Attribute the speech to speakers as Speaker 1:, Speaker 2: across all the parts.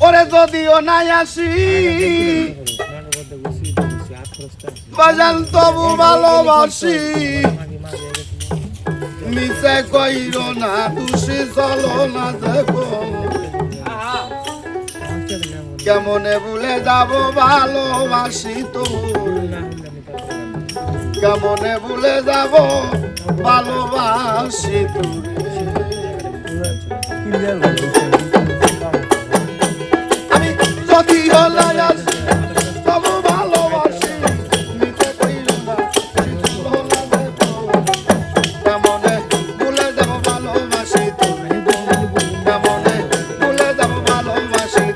Speaker 1: ওরে যদিও নাই আসি বাজান তবু ভালোবাসি মিছে কইর না দুষি চলো না দেখো কেমনে ভুলে যাব ভালোবাসি তো কেমনে ভুলে যাব ভালোবাসি আমি যদি তবু ভালোবাসি মিছে কইর না কেমনে ভুলে যাব ভালোবাসি কেমনে ভুলে যাব ভালোবাসি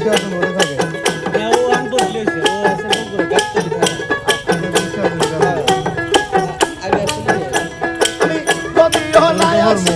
Speaker 2: বিশ্বাস মনে থাকে
Speaker 3: হ্যাঁ ও আনবদলি হয়েছে ও আছে বগুড়া গাবতলী থানা
Speaker 2: বিশ্বাস মনে থাকে
Speaker 3: আগে আসলে
Speaker 1: যদিও না
Speaker 2: ধর্ম
Speaker 1: আসি